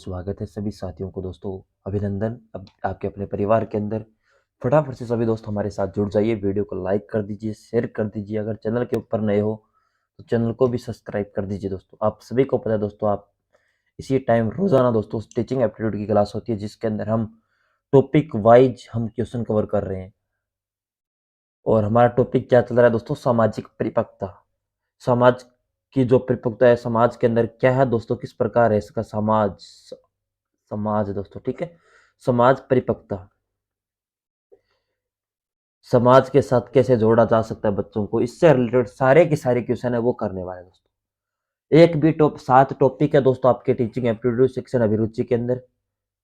स्वागत है सभी साथियों को दोस्तों। अभिनंदन अब आपके अपने परिवार के अंदर। फटाफट से सभी दोस्त हमारे साथ जुड़ जाइए, वीडियो को लाइक कर दीजिए, शेयर कर दीजिए। अगर चैनल के ऊपर नए हो तो चैनल को भी सब्सक्राइब कर दीजिए। दोस्तों आप सभी को पता है दोस्तों, आप इसी टाइम रोजाना दोस्तों टीचिंग एप्टीट्यूड की क्लास होती है, जिसके अंदर हम टॉपिक वाइज हम क्वेश्चन कवर कर रहे हैं। और हमारा टॉपिक क्या चल रहा है दोस्तों? सामाजिक परिपक्वता। समाज की जो परिपक्वता है, समाज के अंदर क्या है दोस्तों, किस प्रकार है इसका समाज दोस्तों, ठीक है। समाज परिपक्वता, समाज के साथ कैसे जोड़ा जा सकता है बच्चों को, इससे रिलेटेड सारे के सारे क्वेश्चन है वो करने वाले हैं दोस्तों। एक भी 7 टॉपिक है दोस्तों आपके टीचिंग एप्टीट्यूड शिक्षण अभिरुचि के अंदर।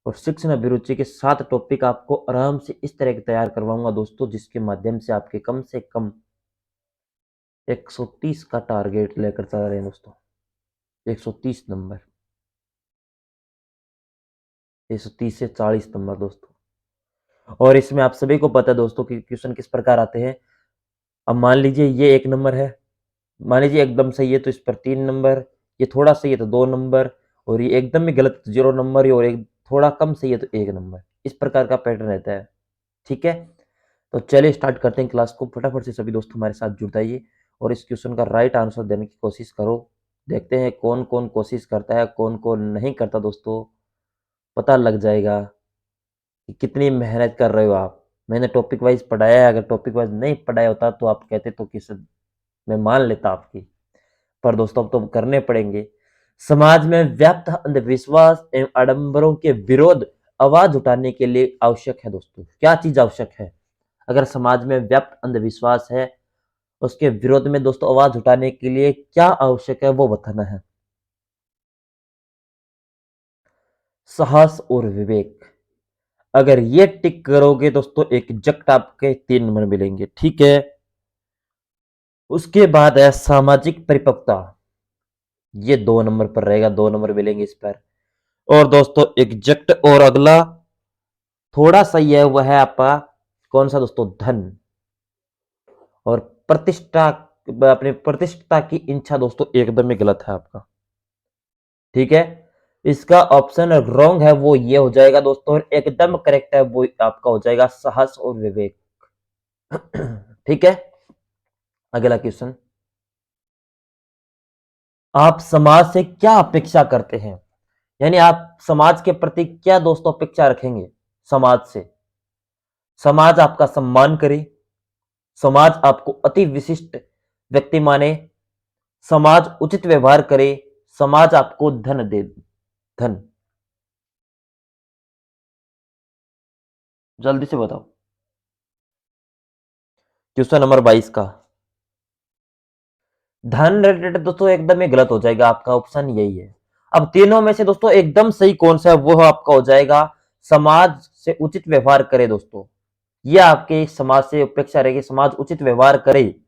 और शिक्षण अभिरुचि के 7 टॉपिक आपको आराम से इस तरह के तैयार करवाऊंगा दोस्तों, जिसके माध्यम से आपके कम से कम 130 का टारगेट लेकर चल रहे हैं दोस्तों। 130 नंबर, 130 से 40 नंबर दोस्तों। और इसमें आप सभी को पता है दोस्तों कि क्वेश्चन किस प्रकार आते हैं। अब मान लीजिए ये 1 नंबर है, मान लीजिए एकदम सही है तो इस पर 3 नंबर, ये थोड़ा सही है तो 2 नंबर, और ये एकदम ही गलत तो 0 नंबर, और एक थोड़ा कम सही है तो 1 नंबर। इस प्रकार का पैटर्न रहता है, ठीक है। तो चलिए स्टार्ट करते हैं क्लास को। फटाफट से सभी दोस्त हमारे साथ जुड़ जाइए और इस क्वेश्चन का राइट आंसर देने की कोशिश करो। देखते हैं कौन कौन कोशिश करता है, कौन कौन नहीं करता दोस्तों। पता लग जाएगा कि कितनी मेहनत कर रहे हो आप। मैंने टॉपिक वाइज पढ़ाया है, अगर टॉपिक वाइज नहीं पढ़ाया होता तो आप कहते तो किस मैं मान लेता आपकी। पर दोस्तों अब तो करने पड़ेंगे। समाज में व्याप्त अंधविश्वास एवं आडंबरों के विरोध आवाज उठाने के लिए आवश्यक है दोस्तों। क्या चीज आवश्यक है? अगर समाज में व्याप्त अंधविश्वास है, उसके विरोध में दोस्तों आवाज उठाने के लिए क्या आवश्यक है वो बताना है। साहस और विवेक। अगर ये टिक करोगे दोस्तों, एक एग्जैक्ट आपके 3 नंबर मिलेंगे, ठीक है। उसके बाद है सामाजिक परिपक्वता, ये 2 नंबर पर रहेगा, 2 नंबर मिलेंगे इस पर। और दोस्तों एग्जैक्ट और अगला थोड़ा सही है, वह है आपका कौन सा दोस्तों? धन और प्रतिष्ठा। अपनी प्रतिष्ठा की इच्छा दोस्तों एकदम ही गलत है आपका, ठीक है। इसका ऑप्शन रॉन्ग है, वो ये हो जाएगा दोस्तों। और एकदम करेक्ट है वो आपका हो जाएगा साहस और विवेक। ठीक है। अगला क्वेश्चन, आप समाज से क्या अपेक्षा करते हैं? यानी आप समाज के प्रति क्या दोस्तों अपेक्षा रखेंगे समाज से? समाज आपका सम्मान करे, समाज आपको अति विशिष्ट व्यक्ति माने, समाज उचित व्यवहार करे, समाज आपको धन दे। धन, जल्दी से बताओ। क्वेश्चन नंबर 22 का धन रिलेटेड दोस्तों एकदम ही गलत हो जाएगा, आपका ऑप्शन यही है। अब तीनों में से दोस्तों एकदम सही कौन सा है, वो आपका हो जाएगा समाज से उचित व्यवहार करे दोस्तों। ये आपके समाज से अपेक्षा रहेगी, समाज उचित व्यवहार करे।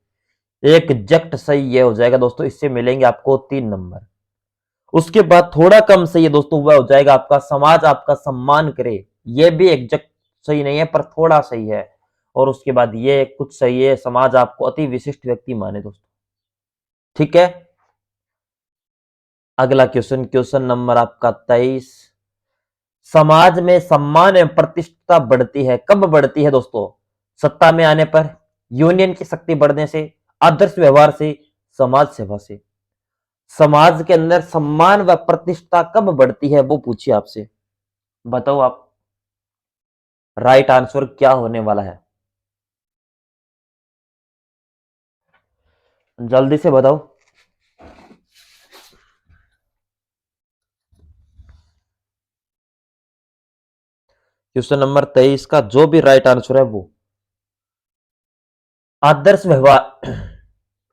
एक एग्जैक्ट सही ये हो जाएगा दोस्तों, इससे मिलेंगे आपको 3 नंबर। उसके बाद थोड़ा कम सही है दोस्तों, वह हो जाएगा आपका समाज आपका सम्मान करे। ये भी एग्जैक्ट सही नहीं है पर थोड़ा सही है। और उसके बाद ये कुछ सही है, समाज आपको अति विशिष्ट व्यक्ति माने दोस्तों, ठीक है। अगला क्वेश्चन, क्वेश्चन नंबर आपका 23। समाज में सम्मान एवं प्रतिष्ठा बढ़ती है, कब बढ़ती है दोस्तों? सत्ता में आने पर, यूनियन की शक्ति बढ़ने से, आदर्श व्यवहार से, समाज सेवा से। समाज के अंदर सम्मान व प्रतिष्ठा कब बढ़ती है वो पूछिए आपसे, बताओ आप। राइट आंसर क्या होने वाला है? जल्दी से बताओ। क्वेश्चन नंबर 23 का जो भी राइट आंसर है वो आदर्श व्यवहार।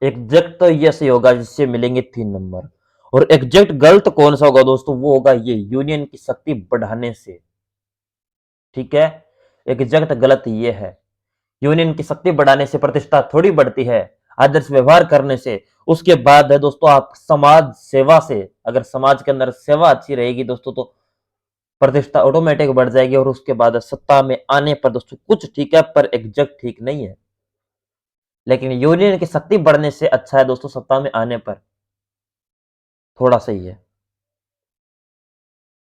एग्जैक्ट तो ये सही होगा, जिससे मिलेंगे 3 नंबर। और एग्जैक्ट गलत कौन सा होगा दोस्तों? वो होगा ये यूनियन की शक्ति बढ़ाने से, ठीक है। एग्जैक्ट गलत ये है। यूनियन की शक्ति बढ़ाने से प्रतिष्ठा थोड़ी बढ़ती है, आदर्श व्यवहार करने से। उसके बाद है दोस्तों आप समाज सेवा से। अगर समाज के अंदर सेवा अच्छी रहेगी दोस्तों तो प्रतिष्ठा ऑटोमेटिक बढ़ जाएगी। और उसके बाद सत्ता में आने पर दोस्तों कुछ ठीक है पर एग्जैक्ट ठीक नहीं है। लेकिन यूनियन की शक्ति बढ़ने से अच्छा है दोस्तों, सत्ता में आने पर थोड़ा सही है।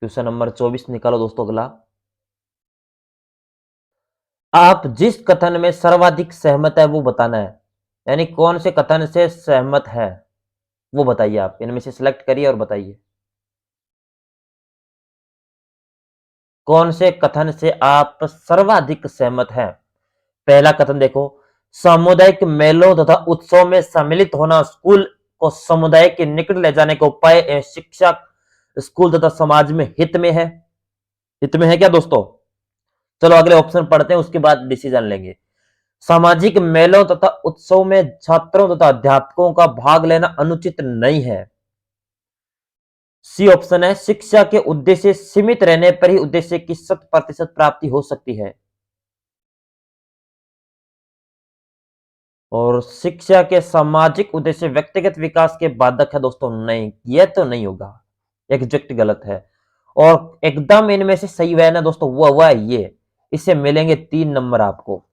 क्वेश्चन नंबर 24 निकालो दोस्तों अगला। आप जिस कथन में सर्वाधिक सहमत है वो बताना है, यानी कौन से कथन से सहमत है वो बताइए। आप इनमें से सिलेक्ट करिए और बताइए कौन से कथन से आप सर्वाधिक सहमत हैं। पहला कथन देखो, सामुदायिक मेलों तथा उत्सव में सम्मिलित होना स्कूल को समुदाय के निकट ले जाने का उपाय शिक्षा स्कूल तथा समाज में हित में है। हित में है क्या दोस्तों? चलो अगले ऑप्शन पढ़ते हैं, उसके बाद डिसीजन लेंगे। सामाजिक मेलों तथा उत्सव में छात्रों तथा अध्यापकों का भाग लेना अनुचित नहीं है। सी ऑप्शन है, शिक्षा के उद्देश्य सीमित रहने पर ही उद्देश्य की 100% प्राप्ति हो सकती है। और शिक्षा के सामाजिक उद्देश्य व्यक्तिगत विकास के बाधक है दोस्तों, नहीं, यह तो नहीं होगा, एग्जैक्ट गलत है। और एकदम इनमें से सही है ना दोस्तों, वो हुआ ये, इससे मिलेंगे 3 नंबर आपको।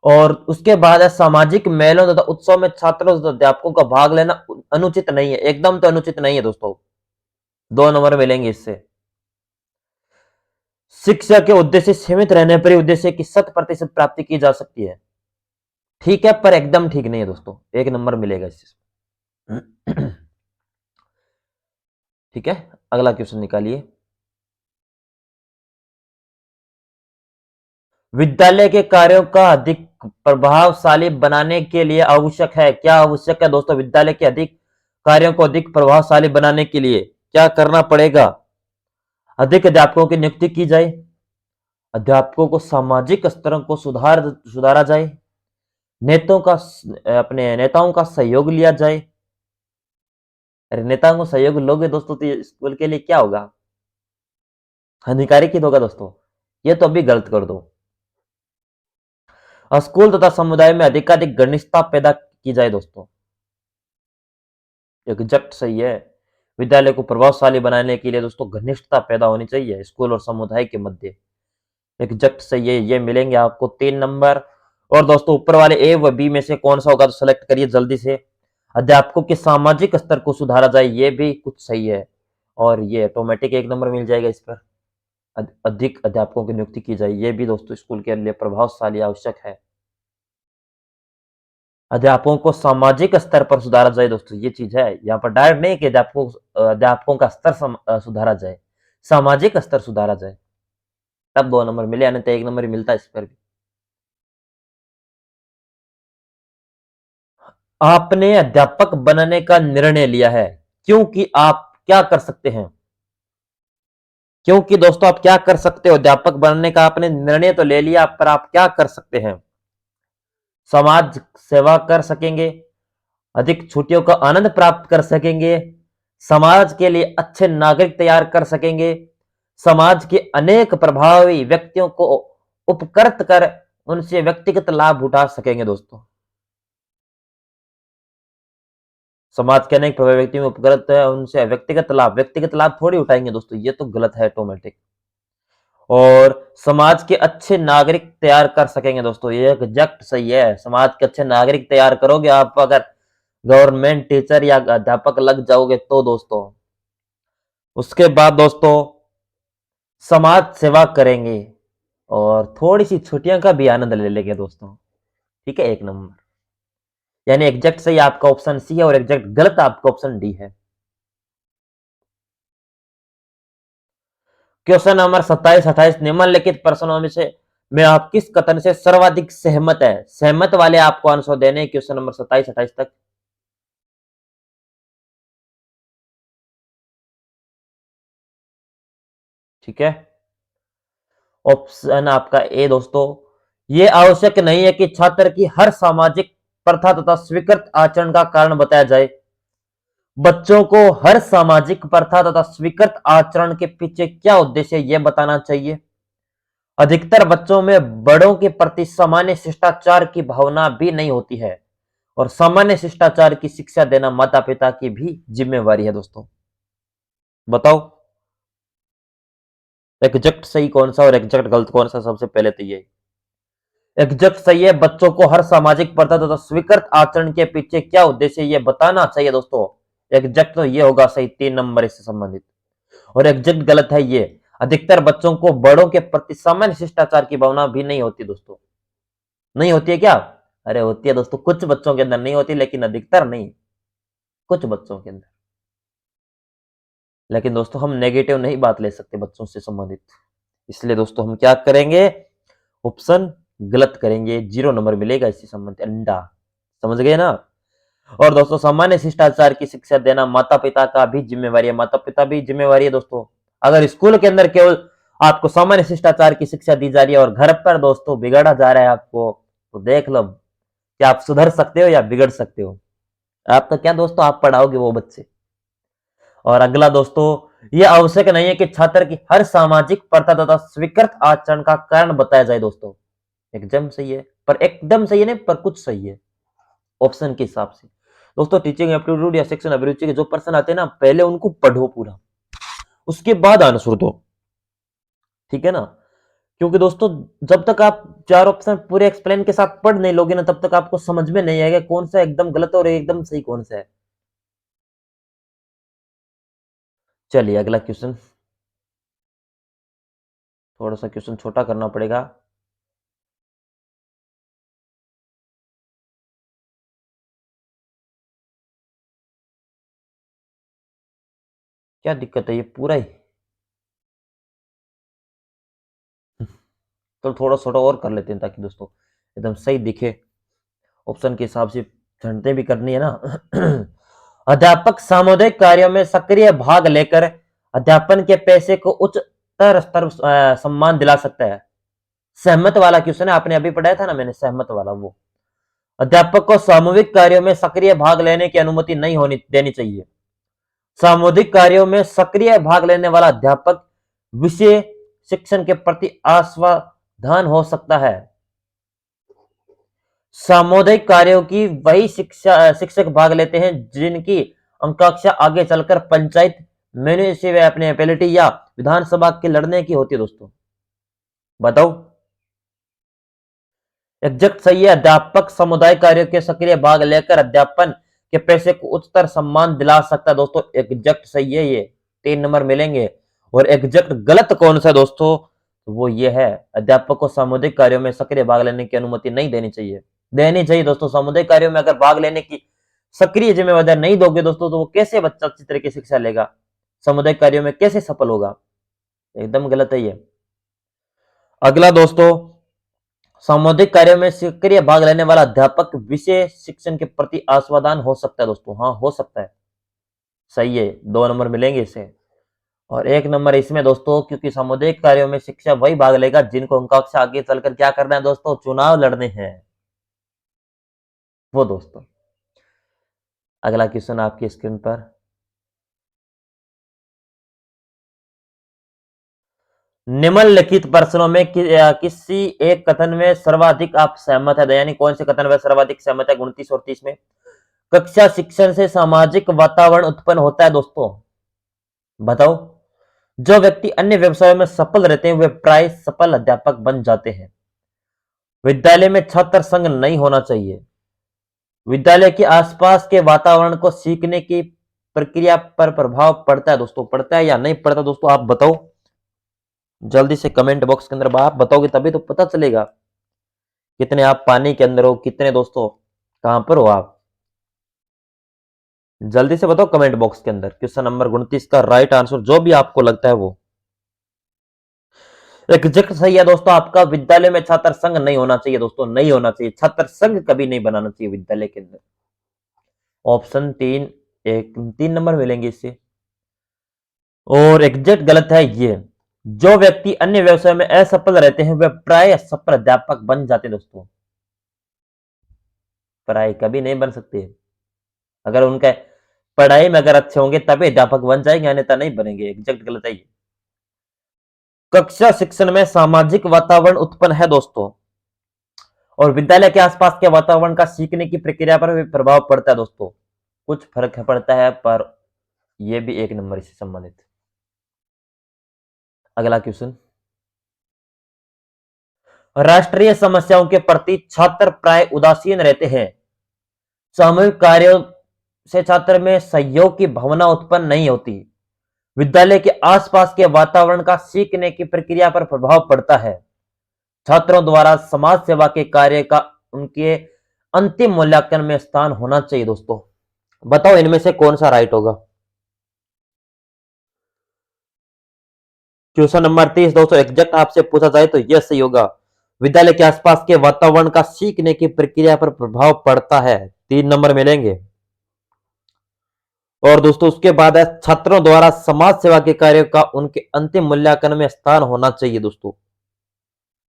और उसके बाद है, सामाजिक मेलों तथा उत्सव में छात्रों तथा अध्यापकों का भाग लेना अनुचित नहीं है। एकदम तो अनुचित नहीं है दोस्तों, 2 नंबर मिलेंगे इससे। शिक्षा के उद्देश्य सीमित रहने पर ही उद्देश्य की 100% प्राप्ति की जा सकती है। ठीक है, पर एकदम ठीक नहीं है दोस्तों, 1 नंबर मिलेगा इससे। ठीक है, अगला क्वेश्चन निकालिए। विद्यालय के कार्यों का अधिक प्रभावशाली बनाने के लिए आवश्यक है, क्या आवश्यक है दोस्तों? विद्यालय के अधिक कार्यों को अधिक प्रभावशाली बनाने के लिए क्या करना पड़ेगा? अधिक अध्यापकों की नियुक्ति की जाए, अध्यापकों को सामाजिक स्तरों को सुधारा जाए, अपने नेताओं का सहयोग लिया जाए। अरे नेताओं को सहयोग लोगे दोस्तों तो ये स्कूल के लिए क्या होगा? हानिकारक ही होगा दोस्तों, ये तो अभी गलत कर दो। स्कूल तथा समुदाय में अधिकाधिक घनिष्ठता पैदा की जाए दोस्तों, एग्जैक्ट सही है। विद्यालय को प्रभावशाली बनाने के लिए दोस्तों घनिष्ठता पैदा होनी चाहिए स्कूल और समुदाय के मध्य, एग्जैक्ट सही है। ये मिलेंगे आपको 3 नंबर। और दोस्तों ऊपर वाले ए व बी में से कौन सा होगा तो सेलेक्ट करिए जल्दी से। अध्यापकों के सामाजिक स्तर को सुधारा जाए, ये भी कुछ सही है, और ये ऑटोमेटिक 1 नंबर मिल जाएगा इस पर। अधिक अध्यापकों की नियुक्ति की जाए, ये भी दोस्तों स्कूल के लिए प्रभावशाली आवश्यक है। अध्यापकों को सामाजिक स्तर पर सुधारा जाए दोस्तों, ये चीज है। यहाँ पर डायरेक्ट नहीं कि अध्यापकों का स्तर सुधारा जाए, सामाजिक स्तर सुधारा जाए, तब 2 नंबर मिले, यानी तो 1 नंबर ही मिलता है इस पर भी। आपने अध्यापक बनने का निर्णय लिया है, क्योंकि आप क्या कर सकते हैं? क्योंकि दोस्तों आप क्या कर सकते हो? अध्यापक बनने का आपने निर्णय तो ले लिया, पर आप क्या कर सकते हैं? समाज सेवा कर सकेंगे, अधिक छुट्टियों का आनंद प्राप्त कर सकेंगे, समाज के लिए अच्छे नागरिक तैयार कर सकेंगे, समाज के अनेक प्रभावी व्यक्तियों को उपकृत कर उनसे व्यक्तिगत लाभ उठा सकेंगे दोस्तों। समाज के अनेक प्रभावी व्यक्तियों में उपकृत है, उनसे व्यक्तिगत लाभ थोड़ी उठाएंगे दोस्तों, ये तो गलत है ऑटोमेटिक। और समाज के अच्छे नागरिक तैयार कर सकेंगे दोस्तों, ये एग्जैक्ट सही है। समाज के अच्छे नागरिक तैयार करोगे आप अगर गवर्नमेंट टीचर या अध्यापक लग जाओगे तो दोस्तों। उसके बाद दोस्तों समाज सेवा करेंगे और थोड़ी सी छुट्टियां का भी आनंद ले लेंगे दोस्तों। ठीक है, 1 नंबर, यानी एग्जैक्ट सही आपका ऑप्शन सी है और एग्जैक्ट गलत आपका ऑप्शन डी है। क्वेश्चन नंबर 27-28, निम्नलिखित प्रश्नों में से में आप किस कथन से सर्वाधिक सहमत है? सहमत वाले आपको आंसर देने क्वेश्चन नंबर 27-28 तक। ठीक है, ऑप्शन आपका ए दोस्तों, ये आवश्यक नहीं है कि छात्र की हर सामाजिक प्रथा तथा स्वीकृत आचरण का कारण बताया जाए। बच्चों को हर सामाजिक प्रथा तथा स्वीकृत आचरण के पीछे क्या उद्देश्य है यह बताना चाहिए। अधिकतर बच्चों में बड़ों के प्रति सामान्य शिष्टाचार की भावना भी नहीं होती है, और सामान्य शिष्टाचार की शिक्षा देना माता पिता की भी जिम्मेवारी है दोस्तों। बताओ एग्जैक्ट सही कौन सा और एग्जैक्ट गलत कौन सा? सबसे पहले तो ये एग्जैक्ट सही है, बच्चों को हर सामाजिक प्रथा तथा स्वीकृत आचरण के पीछे क्या उद्देश्य ये बताना चाहिए दोस्तों। एग्जैक्ट तो ये होगा सही, 3 नंबर इससे संबंधित। और एग्जैक्ट गलत है ये। अधिकतर बच्चों को बड़ों के प्रति सामान्य शिष्टाचार की भावना भी नहीं होती दोस्तों। नहीं होती है क्या? अरे होती है दोस्तों, कुछ बच्चों के अंदर नहीं होती, लेकिन अधिकतर नहीं, कुछ बच्चों के अंदर। लेकिन दोस्तों हम नेगेटिव नहीं बात ले सकते बच्चों से संबंधित, इसलिए दोस्तों हम क्या करेंगे, ऑप्शन गलत करेंगे, 0 नंबर मिलेगा इससे संबंधित, अंडा। समझ गए ना? और दोस्तों सामान्य शिष्टाचार की शिक्षा देना माता पिता का भी जिम्मेवारी है, माता पिता भी जिम्मेवारी है दोस्तों। अगर स्कूल के अंदर केवल आपको सामान्य शिष्टाचार की शिक्षा दी जा रही है और घर पर दोस्तों बिगाड़ा जा रहा है आपको, तो देख लो कि आप सुधर सकते हो या बिगड़ सकते हो। आप तो क्या दोस्तों, आप पढ़ाओगे वो बच्चे। और अगला दोस्तों, यह आवश्यक नहीं है कि छात्र की हर सामाजिक प्रथा तथा स्वीकृत आचरण का कारण बताया जाए दोस्तों। एकदम सही है, पर एकदम सही नहीं, पर कुछ सही है ऑप्शन के हिसाब से। दोस्तों टीचिंग एप्टीट्यूड या सेक्शन अभिरुचि के जो प्रश्न आते हैं ना, पहले उनको पढ़ो पूरा, उसके बाद आंसर दो, ठीक है ना? क्योंकि दोस्तों जब तक आप 4 ऑप्शन पूरे एक्सप्लेन के साथ पढ़ नहीं लोगे ना, तब तक आपको समझ में नहीं आएगा कौन सा एकदम गलत और एकदम सही कौन सा है। चलिए अगला क्वेश्चन, थोड़ा सा क्वेश्चन छोटा करना पड़ेगा। क्या दिक्कत है, ये पूरा ही तो थोड़ा छोटा और कर लेते हैं ताकि दोस्तों एकदम सही दिखे, ऑप्शन के हिसाब से झंडे भी करनी है ना। अध्यापक सामुदायिक कार्यों में सक्रिय भाग लेकर अध्यापन के पैसे को उच्चतर स्तर सम्मान दिला सकता है। सहमत वाला क्वेश्चन है, आपने अभी पढ़ाया था ना मैंने, सहमत वाला वो। अध्यापक को सामूहिक कार्यों में सक्रिय भाग लेने की अनुमति नहीं होनी देनी चाहिए। सामूहिक कार्यों में सक्रिय भाग लेने वाला अध्यापक विषय शिक्षण के प्रति असावधान हो सकता है। सामुदायिक कार्यों की वही शिक्षक भाग लेते हैं जिनकी अंकाक्षा आगे चलकर पंचायत, म्यूनिसिपैलिटी या विधानसभा के लड़ने की होती है दोस्तों। बताओ, एग्जैक्ट सही है। अध्यापक समुदाय कार्यों के सक्रिय भाग लेकर अध्यापन के पैसे को उच्चतर सम्मान दिला सकता है दोस्तों। एग्जैक्ट सही है, ये 3 नंबर मिलेंगे। और एग्जैक्ट गलत कौन सा है दोस्तों, तो वो ये है, अध्यापक को सामुदायिक कार्यों में सक्रिय भाग लेने की अनुमति नहीं देनी चाहिए। देनी चाहिए दोस्तों, सामुदायिक कार्यों में अगर भाग लेने की सक्रिय जिम्मेवारी नहीं दोगे दोस्तों, तो वो कैसे बच्चा अच्छी तरह की शिक्षा लेगा, सामुदायिक कार्यों में कैसे सफल होगा? एकदम गलत है ये। अगला दोस्तों, सामुदायिक कार्यों में सक्रिय भाग लेने वाला अध्यापक विषय शिक्षण के प्रति असावधान हो सकता है दोस्तों। हाँ हो सकता है, सही है, 2 नंबर मिलेंगे इसे। और 1 नंबर इसमें दोस्तों, क्योंकि सामुदायिक कार्यों में शिक्षा वही भाग लेगा जिनको अंकाक्षा आगे चलकर क्या करना है दोस्तों, चुनाव लड़ने हैं वो दोस्तों। अगला क्वेश्चन आपकी स्क्रीन पर, निम्नलिखित प्रश्नों में किसी एक कथन में सर्वाधिक आप सहमत है, यानी कौन से कथन में सर्वाधिक सहमत है 29 और 30 में? कक्षा शिक्षण से सामाजिक वातावरण उत्पन्न होता है दोस्तों। बताओ, जो व्यक्ति अन्य व्यवसायों में सफल रहते हैं वे प्राय सफल अध्यापक बन जाते हैं। विद्यालय में छात्र संघ नहीं होना चाहिए। विद्यालय के आसपास के वातावरण को सीखने की प्रक्रिया पर प्रभाव पड़ता है दोस्तों। पड़ता है या नहीं पड़ता दोस्तों, आप बताओ जल्दी से कमेंट बॉक्स के अंदर। आप बताओगे तभी तो पता चलेगा कितने आप पानी के अंदर हो, कितने दोस्तों कहां पर हो आप। जल्दी से बताओ कमेंट बॉक्स के अंदर क्वेश्चन नंबर 29 का राइट आंसर जो भी आपको लगता है वो। एग्जैक्ट सही है दोस्तों आपका, विद्यालय में छात्र संघ नहीं होना चाहिए दोस्तों, नहीं होना चाहिए, छात्र संघ कभी नहीं बनाना चाहिए विद्यालय के अंदर। ऑप्शन 3, 3 नंबर मिलेंगे इससे। और एग्जैक्ट गलत है ये, जो व्यक्ति अन्य व्यवसाय में असफल रहते हैं वे प्राय सफल अध्यापक बन जाते हैं दोस्तों। प्राय कभी नहीं बन सकते, अगर उनका पढ़ाई में अगर अच्छे होंगे तभी अध्यापक बन जाएंगे, अन्यथा नहीं बनेंगे। एग्जैक्ट गलत है ये। कक्षा शिक्षण में सामाजिक वातावरण उत्पन्न है दोस्तों, और विद्यालय के आसपास के वातावरण का सीखने की प्रक्रिया पर भी प्रभाव पड़ता है दोस्तों। कुछ फर्क पड़ता है, पर यह भी 1 नंबर से संबंधित। अगला क्वेश्चन, राष्ट्रीय समस्याओं के प्रति छात्र प्राय उदासीन रहते हैं। सामूहिक कार्यों से छात्र में सहयोग की भावना उत्पन्न नहीं होती। विद्यालय के आसपास के वातावरण का सीखने की प्रक्रिया पर प्रभाव पड़ता है। छात्रों द्वारा समाज सेवा के कार्य का उनके अंतिम मूल्यांकन में स्थान होना चाहिए दोस्तों। बताओ इनमें से कौन सा राइट होगा। क्वेश्चन नंबर 30 दोस्तों एग्जैक्ट आपसे पूछा जाए तो यह सही होगा। विद्यालय के आसपास के वातावरण का सीखने की प्रक्रिया पर प्रभाव पड़ता है, 3 नंबर मिलेंगे। और दोस्तों उसके बाद है छात्रों द्वारा समाज सेवा के कार्य का उनके अंतिम मूल्यांकन में स्थान होना चाहिए दोस्तों,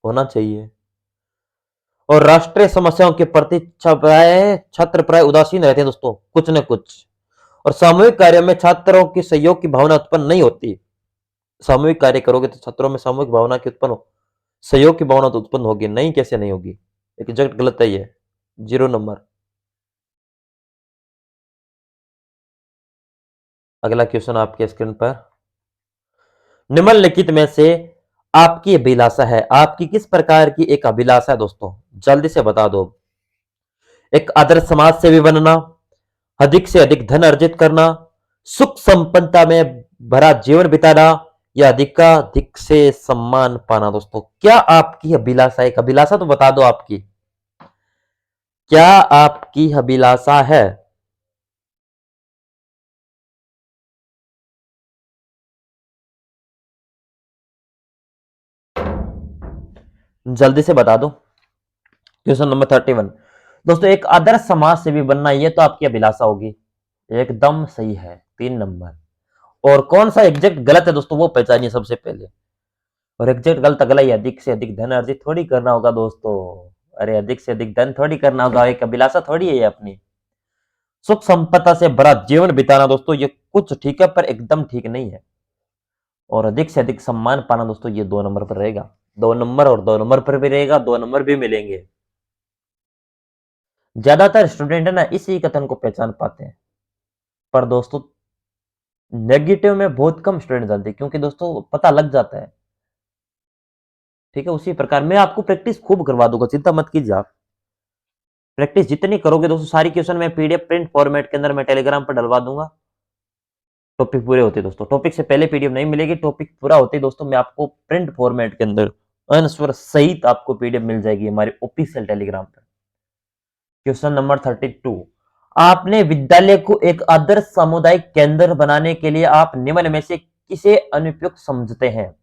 होना चाहिए। और राष्ट्रीय समस्याओं के प्रति छात्र प्राय उदासीन रहते हैं दोस्तों, कुछ न कुछ। और सामूहिक कार्य में छात्रों की सहयोग की भावना उत्पन्न नहीं होती। सामूहिक कार्य करोगे तो छात्रों में सामूहिक भावना की उत्पन्न हो, सहयोग की भावना तो उत्पन्न होगी नहीं, कैसे नहीं होगी। एग्जैक्ट गलत है ये, 0 नंबर। अगला क्वेश्चन आपके स्क्रीन पर, निम्नलिखित में से आपकी अभिलाषा है, आपकी किस प्रकार की एक अभिलाषा है दोस्तों, जल्दी से बता दो। एक आदर्श समाज सेवी बनना, अधिक से अधिक धन अर्जित करना, सुख संपन्नता में भरा जीवन बिताना, या अधिकाधिक से सम्मान पाना दोस्तों। क्या आपकी अभिलाषा, एक अभिलाषा तो बता दो आपकी, क्या आपकी अभिलाषा है। जल्दी से बता दो। क्वेश्चन नंबर 31 दोस्तों, एक आदर्श समाज सेवी बनना, ये तो आपकी अभिलाषा होगी, एकदम सही है, 3 नंबर। और कौन सा एग्जैक्ट गलत है दोस्तों वो पहचानिए सबसे पहले। और एग्जैक्ट गलत अगला ही, अधिक से अधिक धन अर्जित थोड़ी करना होगा दोस्तों। अरे अधिक से अधिक धन थोड़ी करना होगा, एक अभिलाषा थोड़ी है ये अपनी। सुख संपदा से भरा जीवन बिताना दोस्तों, ये कुछ ठीक है पर एकदम ठीक नहीं है। और अधिक से अधिक सम्मान पाना दोस्तों, ये 2 नंबर पर रहेगा, 2 नंबर और 2 नंबर पर भी रहेगा, 2 नंबर भी मिलेंगे। ज्यादातर स्टूडेंट है ना इसी कथन को पहचान पाते हैं, पर दोस्तों नेगेटिव में बहुत कम स्टूडेंट जानते हैं, क्योंकि दोस्तों पता लग जाता है। ठीक है, उसी प्रकार मैं आपको प्रैक्टिस खूब करवा दूंगा, चिंता मत कीजिए आप। प्रैक्टिस जितनी करोगे दोस्तों, सारी क्वेश्चन मैं पीडीएफ प्रिंट फॉर्मेट के अंदर मैं टेलीग्राम पर डलवा दूंगा। टॉपिक पूरे होते दोस्तों, टॉपिक से पहले पीडीएफ नहीं मिलेगी, टॉपिक पूरा होते दोस्तों मैं आपको प्रिंट फॉर्मेट के अंदर आंसर सहित आपको पीडीएफ मिल जाएगी हमारे ऑफिशियल टेलीग्राम पर। क्वेश्चन नंबर 32, आपने विद्यालय को एक आदर्श सामुदायिक केंद्र बनाने के लिए आप निम्न में से किसे अनुपयुक्त समझते हैं।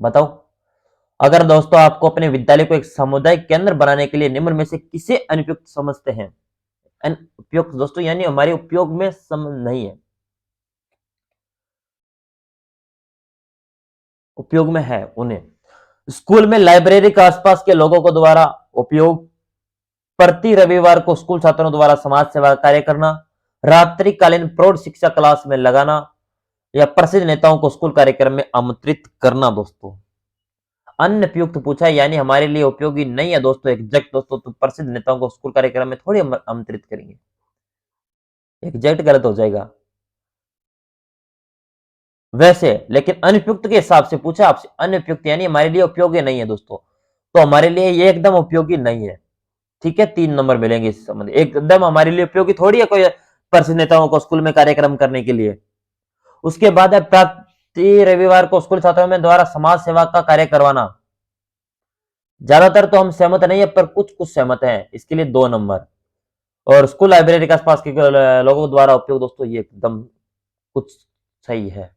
बताओ, अगर दोस्तों आपको अपने विद्यालय को एक सामुदायिक केंद्र बनाने के लिए निम्न में से किसे अनुपयुक्त समझते हैं। अनुपयुक्त दोस्तों यानी हमारे उपयोग में नहीं है, उपयोग में है उन्हें। स्कूल में लाइब्रेरी के आसपास के लोगों को द्वारा उपयोग, प्रति रविवार को स्कूल छात्रों द्वारा समाज सेवा कार्य करना, रात्रिकालीन प्रौढ़ शिक्षा क्लास में लगाना, या प्रसिद्ध नेताओं को स्कूल कार्यक्रम में आमंत्रित करना दोस्तों। अनुपयुक्त पूछा है यानी हमारे लिए उपयोगी नहीं है दोस्तों, एग्जैक्ट दोस्तों तो प्रसिद्ध नेताओं को स्कूल कार्यक्रम में थोड़ी आमंत्रित करेंगे, एग्जैक्ट गलत हो जाएगा वैसे। लेकिन अनुपयुक्त के हिसाब से पूछा आपसे, अनुपयुक्त यानी हमारे लिए उपयोगी नहीं है दोस्तों, तो हमारे लिए ये एकदम उपयोगी नहीं है। ठीक है, 3 नंबर मिलेंगे इस संबंध, एकदम हमारे लिए उपयोगी थोड़ी है कोई प्रसिद्ध नेताओं को स्कूल में कार्यक्रम करने के लिए। उसके बाद है प्रति रविवार को स्कूल छात्रों में द्वारा समाज सेवा का कार्य करवाना। ज्यादातर तो हम सहमत नहीं है पर कुछ कुछ सहमत हैं, इसके लिए 2 नंबर। और स्कूल लाइब्रेरी के आसपास के लोगों द्वारा उपयोग दोस्तों, ये एकदम कुछ सही है।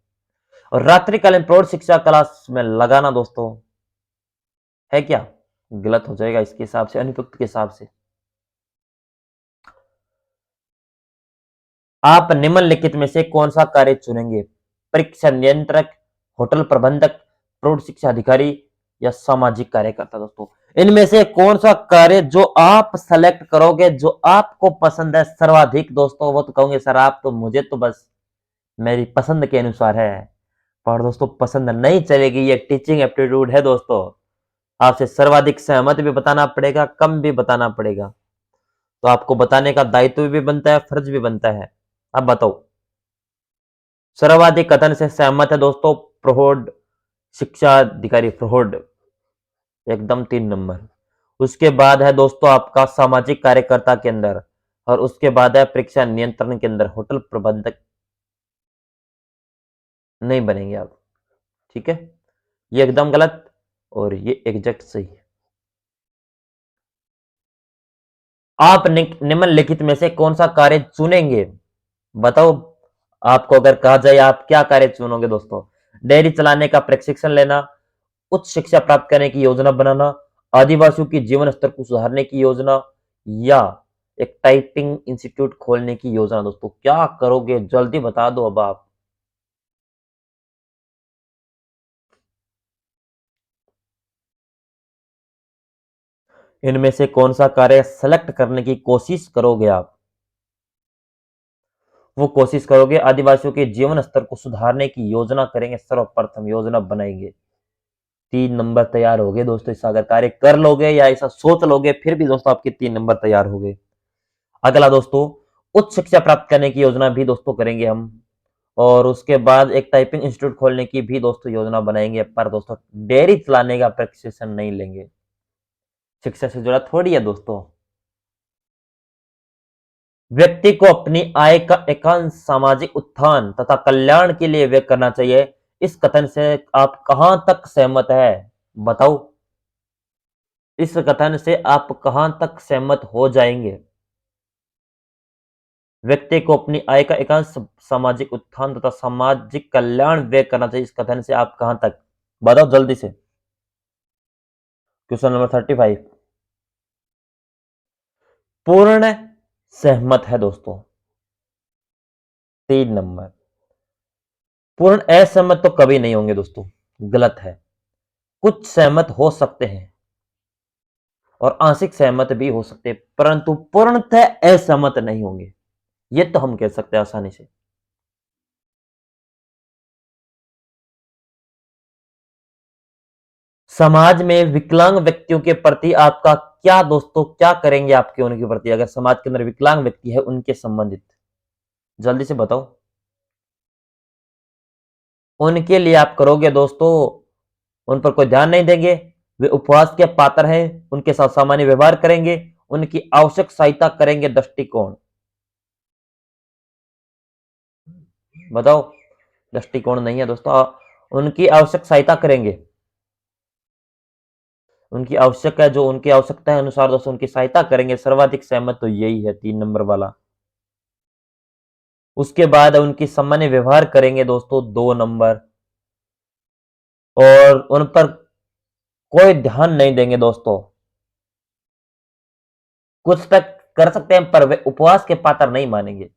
और रात्रिकालीन प्रौढ़ शिक्षा क्लास में लगाना दोस्तों है क्या, गलत हो जाएगा इसके हिसाब से, अनुपयुक्त के हिसाब से। आप निम्नलिखित में से कौन सा कार्य चुनेंगे, परीक्षा नियंत्रक, होटल प्रबंधक, प्रौढ़ शिक्षा अधिकारी, या सामाजिक कार्यकर्ता दोस्तों। इनमें से कौन सा कार्य जो आप सेलेक्ट करोगे, जो आपको पसंद है सर्वाधिक दोस्तों, वो तो कहोगे सर आप तो, मुझे तो बस मेरी पसंद के अनुसार है। पर दोस्तों पसंद नहीं चलेगी, ये टीचिंग एप्टीट्यूड है दोस्तों, आपसे सर्वाधिक सहमत भी बताना पड़ेगा, कम भी बताना पड़ेगा। तो आपको बताने का दायित्व भी बनता है, फर्ज भी बनता है। अब बताओ, सर्वाधिक कथन से सहमत है दोस्तों प्रौढ़ शिक्षा अधिकारी, प्रौढ़, एकदम 3 नंबर। उसके बाद है दोस्तों आपका सामाजिक कार्यकर्ता के अंदर, और उसके बाद है परीक्षा नियंत्रण के अंदर होटल प्रबंधक। नहीं बनेंगे आप। ठीक है, ये एकदम गलत और ये एग्जैक्ट सही है। आप निम्नलिखित में से कौन सा कार्य चुनेंगे? बताओ। आपको अगर कहा जाए आप क्या कार्य चुनोगे दोस्तों? डेयरी चलाने का प्रशिक्षण लेना, उच्च शिक्षा प्राप्त करने की योजना बनाना, आदिवासियों की जीवन स्तर को सुधारने की योजना, या एक टाइपिंग इंस्टीट्यूट खोलने की योजना। दोस्तों क्या करोगे? जल्दी बता दो अब आप। इनमें से कौन सा कार्य सेलेक्ट करने की कोशिश करोगे आप? वो कोशिश करोगे आदिवासियों के जीवन स्तर को सुधारने की योजना करेंगे, सर्वप्रथम योजना बनाएंगे। 3 नंबर तैयार हो गए दोस्तों। इसका अगर कार्य कर लोगे या ऐसा सोच लोगे फिर भी दोस्तों आपके 3 नंबर तैयार हो गए। अगला दोस्तों, उच्च शिक्षा प्राप्त करने की योजना भी दोस्तों करेंगे हम, और उसके बाद एक टाइपिंग इंस्टीट्यूट खोलने की भी दोस्तों योजना बनाएंगे। पर दोस्तों डेयरी चलाने का प्रशिक्षण नहीं लेंगे, शिक्षा से जुड़ा थोड़ी है दोस्तों। व्यक्ति को अपनी आय का एकांश सामाजिक उत्थान तथा कल्याण के लिए व्यय करना चाहिए। इस कथन से आप कहां तक सहमत है? बताओ। इस कथन से आप कहां तक सहमत हो जाएंगे? व्यक्ति को अपनी आय का एकांश सामाजिक उत्थान तथा सामाजिक कल्याण व्यय करना चाहिए, इस कथन से आप कहां तक? बताओ जल्दी से। Question number 35। पूर्ण सहमत है दोस्तों। 3 नंबर। पूर्ण असहमत तो कभी नहीं होंगे दोस्तों, गलत है। कुछ सहमत हो सकते हैं और आंशिक सहमत भी हो सकते हैं, परंतु पूर्णतः असहमत नहीं होंगे, ये तो हम कह सकते हैं आसानी से। समाज में विकलांग व्यक्तियों के प्रति आपका क्या दोस्तों, क्या करेंगे आपके उनके प्रति? अगर समाज के अंदर विकलांग व्यक्ति है उनके संबंधित, जल्दी से बताओ। उनके लिए आप करोगे दोस्तों, उन पर कोई ध्यान नहीं देंगे, वे उपवास के पात्र हैं, उनके साथ सामान्य व्यवहार करेंगे, उनकी आवश्यक सहायता करेंगे। दृष्टिकोण बताओ। दृष्टिकोण नहीं है दोस्तों, उनकी आवश्यक सहायता करेंगे। उनकी आवश्यक है, जो उनकी आवश्यकता है अनुसार दोस्तों उनकी सहायता करेंगे। सर्वाधिक सहमत तो यही है 3 नंबर वाला। उसके बाद उनकी सामान्य व्यवहार करेंगे दोस्तों 2 नंबर, और उन पर कोई ध्यान नहीं देंगे दोस्तों। कुछ तक कर सकते हैं पर वे उपवास के पात्र नहीं मानेंगे।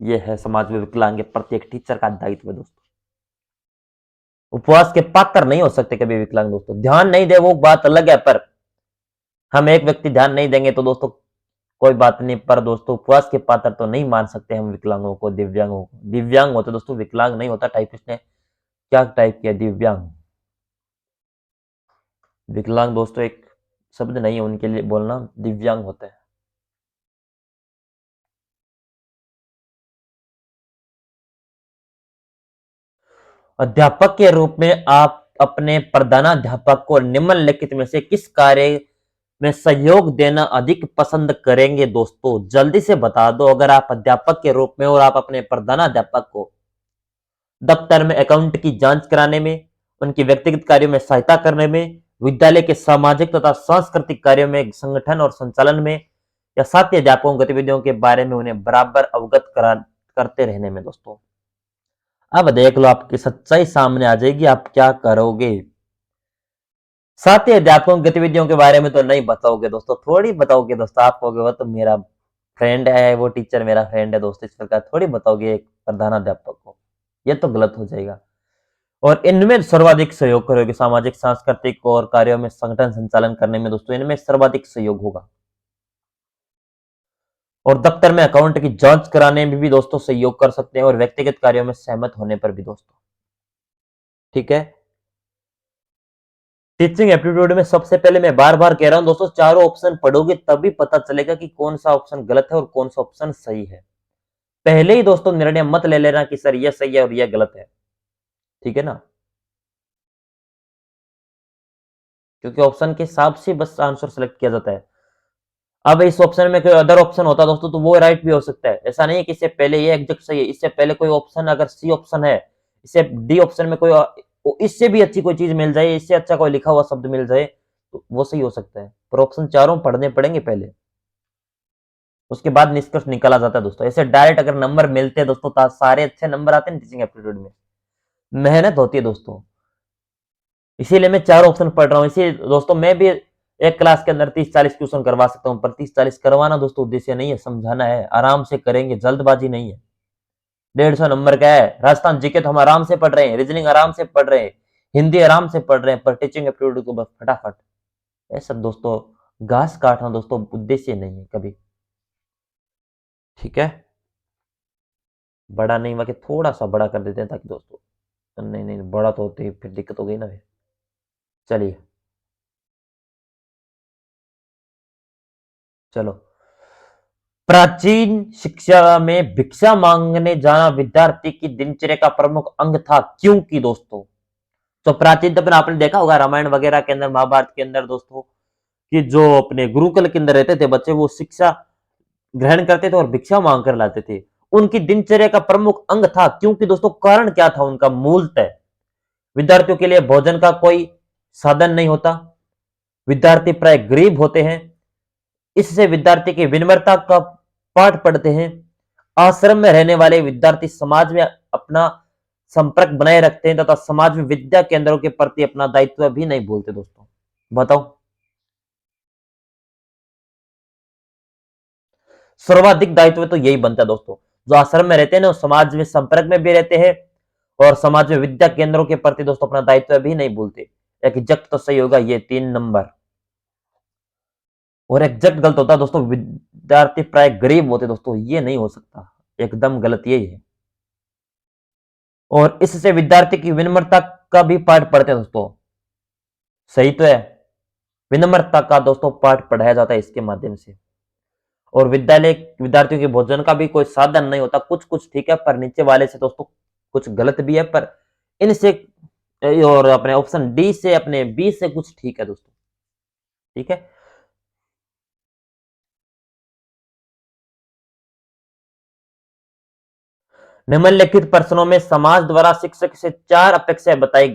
यह है समाज में विकलांग के प्रति एक टीचर का दायित्व दोस्तों। उपवास के पात्र नहीं हो सकते कभी विकलांग दोस्तों। ध्यान नहीं दे वो बात अलग है, पर हम एक व्यक्ति ध्यान नहीं देंगे तो दोस्तों कोई बात नहीं, पर दोस्तों उपवास के पात्र तो नहीं मान सकते हम विकलांगों को, दिव्यांगों को। दिव्यांग होते दोस्तों, विकलांग नहीं होता। टाइपिस्ट ने क्या टाइप किया? दिव्यांग। विकलांग दोस्तों एक शब्द नहीं है उनके लिए बोलना, दिव्यांग होता है। अध्यापक के रूप में आप अपने प्रधानाध्यापक को निम्नलिखित में से किस कार्य में सहयोग देना अधिक पसंद करेंगे? दोस्तों जल्दी से बता दो। अगर आप अध्यापक के रूप में और आप अपने प्रधानाध्यापक को दफ्तर में अकाउंट की जांच कराने में, उनके व्यक्तिगत कार्यों में सहायता करने में, विद्यालय के सामाजिक तथा सांस्कृतिक कार्यों में, संगठन और संचालन में, या साथी अध्यापकों गतिविधियों के बारे में उन्हें बराबर अवगत करते रहने में दोस्तों। अब देख लो आपकी सच्चाई सामने आ जाएगी, आप क्या करोगे? साथी अध्यापकों की गतिविधियों के बारे में तो नहीं बताओगे दोस्तों, थोड़ी बताओगे दोस्तों। आप कहोगे वो तो मेरा फ्रेंड है, वो टीचर मेरा फ्रेंड है दोस्तों, इस प्रकार थोड़ी बताओगे एक प्रधानाध्यापक को, ये तो गलत हो जाएगा। और इनमें सर्वाधिक सहयोग करोगे सामाजिक सांस्कृतिक और कार्यों में, संगठन संचालन करने में दोस्तों इनमें सर्वाधिक सहयोग होगा। और दफ्तर में अकाउंट की जांच कराने में भी दोस्तों सहयोग कर सकते हैं, और व्यक्तिगत कार्यों में सहमत होने पर भी दोस्तों। ठीक है। टीचिंग एप्टीट्यूड में सबसे पहले मैं बार बार कह रहा हूं दोस्तों, चारों ऑप्शन पढ़ोगे तभी पता चलेगा कि कौन सा ऑप्शन गलत है और कौन सा ऑप्शन सही है। पहले ही दोस्तों निर्णय मत ले लेना कि सर ये सही है और ये गलत है। ठीक है ना? क्योंकि ऑप्शन के हिसाब से बस आंसर सेलेक्ट किया जाता है। अब इस ऑप्शन में कोई अदर ऑप्शन होता दोस्तों तो वो राइट भी हो सकता है। ऐसा नहीं है कि इससे पहले ये एग्जैक्ट सही है, इससे पहले कोई ऑप्शन अगर सी ऑप्शन है इसे डी ऑप्शन में कोई इससे भी अच्छी कोई चीज मिल जाए, इससे अच्छा कोई लिखा हुआ शब्द मिल जाए तो वो सही हो सकता है, पर ऑप्शन चारों पढ़ने पड़ेंगे पहले, उसके बाद निष्कर्ष निकाला जाता है दोस्तों। ऐसे डायरेक्ट अगर नंबर मिलते हैं दोस्तों, सारे अच्छे नंबर आते हैं टीचिंग एप्टीट्यूड में, मेहनत होती है दोस्तों, इसीलिए मैं चारों ऑप्शन पढ़ रहा हूँ। इसी दोस्तों मैं भी एक क्लास के अंदर 30-40 क्वेश्चन करवा सकता हूँ, पर 30-40 करवाना दोस्तों उद्देश्य नहीं है, समझाना है, आराम से करेंगे, जल्दबाजी नहीं है। 150 नंबर का है, राजस्थान जीके तो हम आराम से पढ़ रहे हैं, रीजनिंग आराम से पढ़ रहे हैं, हिंदी आराम से पढ़ रहे हैं, पर टीचिंग एप्टीट्यूड को बस फटाफट, ऐसा दोस्तों घास काटना दोस्तों उद्देश्य नहीं है कभी, ठीक है। बड़ा नहीं हुआ कि थोड़ा सा बड़ा कर देते हैं ताकि दोस्तों, नहीं नहीं बड़ा तो होते ही फिर दिक्कत हो गई ना फिर। चलिए चलो, प्राचीन शिक्षा में भिक्षा मांगने जाना विद्यार्थी की दिनचर्या का प्रमुख अंग था, क्योंकि दोस्तों, तो प्राचीन तो आपने देखा होगा रामायण वगैरह के अंदर, महाभारत के अंदर दोस्तों, कि जो अपने गुरुकुल के अंदर रहते थे बच्चे, वो शिक्षा ग्रहण करते थे और भिक्षा मांग कर लाते थे, उनकी दिनचर्या का प्रमुख अंग था, क्योंकि दोस्तों कारण क्या था उनका मूलतः, विद्यार्थियों के लिए भोजन का कोई साधन नहीं होता, विद्यार्थी प्राय गरीब होते हैं, इससे विद्यार्थी की विनम्रता का पाठ पढ़ते हैं, आश्रम में रहने वाले विद्यार्थी समाज में अपना संपर्क बनाए रखते हैं तथा समाज में विद्या केंद्रों के प्रति अपना दायित्व भी नहीं भूलते दोस्तों। बताओ, सर्वाधिक दायित्व तो यही बनता है दोस्तों, जो आश्रम में रहते हैं ना, समाज में संपर्क में भी रहते हैं और समाज में विद्या केंद्रों के प्रति दोस्तों अपना दायित्व भी नहीं भूलते। एग्जैक्ट तो सही होगा ये 3 नंबर, और एग्जैक्ट गलत होता है दोस्तों, विद्यार्थी प्राय गरीब होते दोस्तों, ये नहीं हो सकता, एकदम गलत यही है। और इससे विद्यार्थी की विनम्रता का भी पाठ पढ़ते हैं दोस्तों, सही तो है, विनम्रता का दोस्तों पाठ पढ़ाया जाता है इसके माध्यम से। और विद्यालय विद्यार्थियों के भोजन का भी कोई साधन नहीं होता, कुछ कुछ ठीक है, पर नीचे वाले से दोस्तों कुछ गलत भी है, पर इनसे और अपने ऑप्शन डी से अपने बी से कुछ ठीक है दोस्तों, ठीक है। निम्नलिखित प्रश्नों में समाज द्वारा शिक्षक से 4 अपेक्षाएं बताई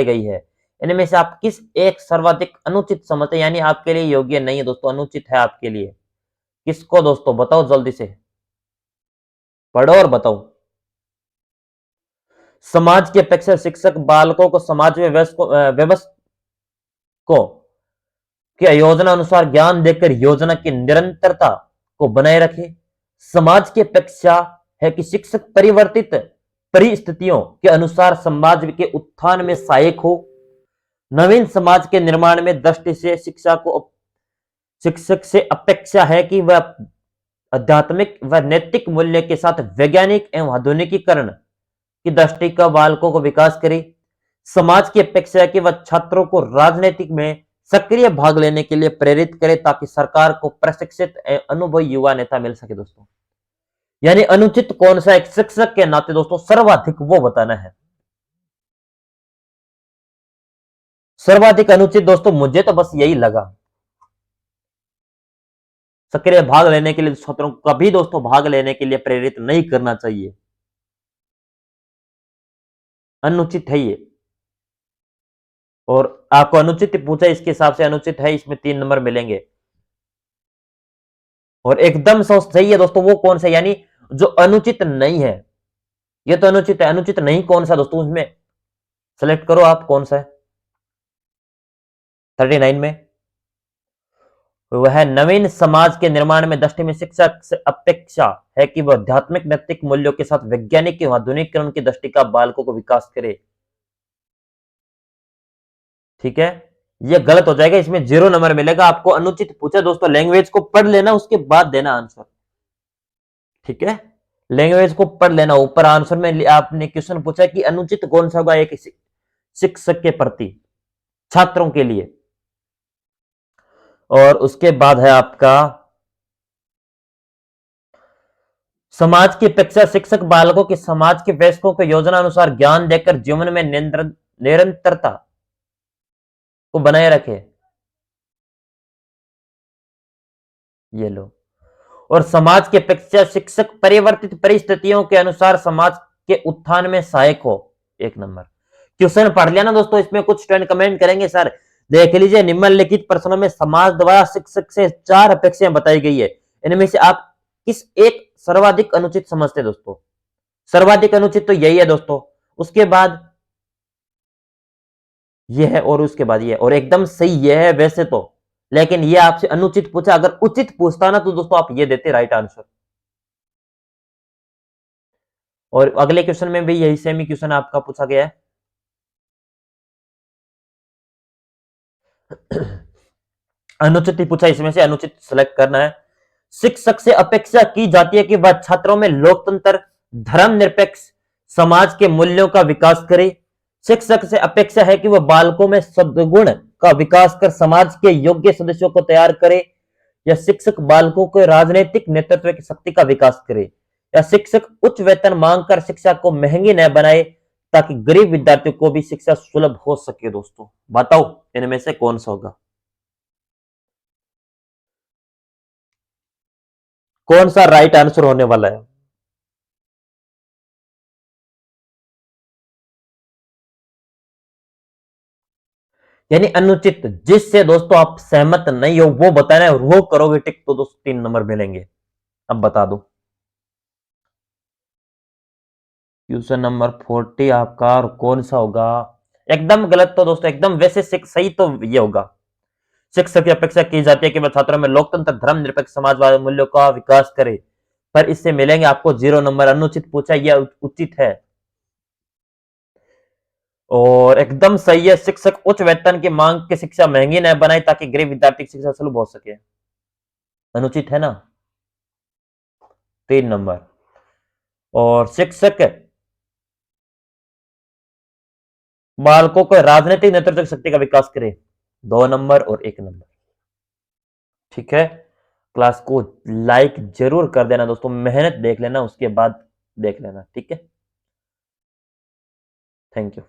गई है, इनमें से आप किस एक सर्वाधिक अनुचित समझते हैं, यानी आपके लिए योग्य नहीं है दोस्तों, अनुचित है आपके लिए, किसको दोस्तों बताओ जल्दी से, पढ़ो और बताओ। समाज की अपेक्षा शिक्षक बालकों को समाज में व्यवस्थ को की योजना अनुसार ज्ञान देकर योजना की निरंतरता को बनाए रखे। समाज की अपेक्षा है कि शिक्षक परिवर्तित परिस्थितियों के अनुसार समाज के उत्थान में सहायक हो। नवीन समाज के निर्माण में दृष्टि से शिक्षक से अपेक्षा है कि वह आध्यात्मिक व नैतिक मूल्य के साथ वैज्ञानिक एवं आधुनिकीकरण की दृष्टि का बालकों को विकास करे। समाज की अपेक्षा है कि वह छात्रों को राजनीतिक में सक्रिय भाग लेने के लिए प्रेरित करे ताकि सरकार को प्रशिक्षित अनुभवी युवा नेता मिल सके दोस्तों। यानी अनुचित कौन सा, एक शिक्षक के नाते दोस्तों सर्वाधिक वो बताना है। सर्वाधिक अनुचित दोस्तों मुझे तो बस यही लगा, सक्रिय भाग लेने के लिए छात्रों को कभी दोस्तों भाग लेने के लिए प्रेरित नहीं करना चाहिए, अनुचित है ये। और आपको अनुचित पूछा, इसके हिसाब से अनुचित है, इसमें 3 नंबर मिलेंगे। और एकदम सही है दोस्तों, वो कौन सा, यानी जो अनुचित नहीं है, ये तो अनुचित है, अनुचित नहीं कौन सा दोस्तों, उसमें सेलेक्ट करो आप कौन सा है। 39 में वह नवीन समाज के निर्माण में दृष्टि में शिक्षक से अपेक्षा है कि वह आध्यात्मिक नैतिक मूल्यों के साथ वैज्ञानिक एवं आधुनिकीकरण की दृष्टि का बालकों को विकास करे, ठीक है। ये गलत हो जाएगा, इसमें 0 नंबर मिलेगा आपको। अनुचित पूछा दोस्तों, लैंग्वेज को पढ़ लेना उसके बाद देना आंसर, ठीक है। लैंग्वेज को पढ़ लेना, ऊपर आंसर में आपने क्वेश्चन पूछा कि अनुचित कौन सा होगा एक शिक्षक के प्रति छात्रों के लिए, और उसके बाद है आपका समाज की अपेक्षा शिक्षक बालकों की समाज के वयस्कों को योजना अनुसार ज्ञान देकर जीवन में निरंतरता को बनाए रखे, ये लो। और समाज की अपेक्षा शिक्षक परिवर्तित परिस्थितियों के अनुसार समाज के उत्थान में सहायक हो। 1 नंबर। क्वेश्चन पढ़ लिया ना दोस्तों, इसमें कुछ स्टूडेंट कमेंट करेंगे सर देख लीजिए निम्नलिखित प्रश्नों में समाज द्वारा शिक्षक से 4 अपेक्षाएं बताई गई है, इनमें से आप किस एक सर्वाधिक अनुचित समझते हैं दोस्तों? सर्वाधिक अनुचित तो यही है दोस्तों, उसके बाद यह है और उसके बाद यह है, और एकदम सही यह है वैसे तो, लेकिन यह आपसे अनुचित पूछा, अगर उचित पूछता ना तो दोस्तों आप ये देते राइट आंसर। और अगले क्वेश्चन में भी यही सेम ही क्वेश्चन आपका पूछा गया है। अनुचित ही पूछा, इसमें से अनुचित सेलेक्ट करना है। शिक्षक से अपेक्षा की जाती है कि वह छात्रों में लोकतंत्र, धर्मनिरपेक्ष समाज के मूल्यों का विकास करे। शिक्षक से अपेक्षा है कि वह बालकों में सद्गुण का विकास कर समाज के योग्य सदस्यों को तैयार करे। या शिक्षक बालकों को राजनीतिक नेतृत्व की शक्ति का विकास करे। या शिक्षक उच्च वेतन मांग कर शिक्षा को महंगी न बनाए ताकि गरीब विद्यार्थियों को भी शिक्षा सुलभ हो सके। दोस्तों बताओ इनमें से कौन सा होगा, कौन सा राइट आंसर होने वाला है? यानी अनुचित, जिससे दोस्तों आप सहमत नहीं हो वो बताना है, वो करोगे टिक तो दोस्तों 3 नंबर मिलेंगे। अब बता दो। क्वेश्चन नंबर 40 आपका और कौन सा होगा? एकदम गलत तो दोस्तों, एकदम वैसे सही तो ये होगा। शिक्षक की अपेक्षा की जाती है कि वह छात्रों में लोकतंत्र, धर्मनिरपेक्ष समाजवादी मूल्यों का विकास करे, पर इससे मिलेंगे आपको 0 नंबर। अनुचित पूछा, यह उचित है और एकदम सही है। शिक्षक उच्च वेतन की मांग की शिक्षा महंगी न बनाए ताकि गरीब विद्यार्थी की शिक्षा सुलभ हो सके। अनुचित है ना, 3 नंबर। और शिक्षक बालकों को राजनीतिक नेतृत्व शक्ति का विकास करे, 2 नंबर और 1 नंबर। ठीक है, क्लास को लाइक जरूर कर देना दोस्तों, मेहनत देख लेना उसके बाद देख लेना, ठीक है। Thank you.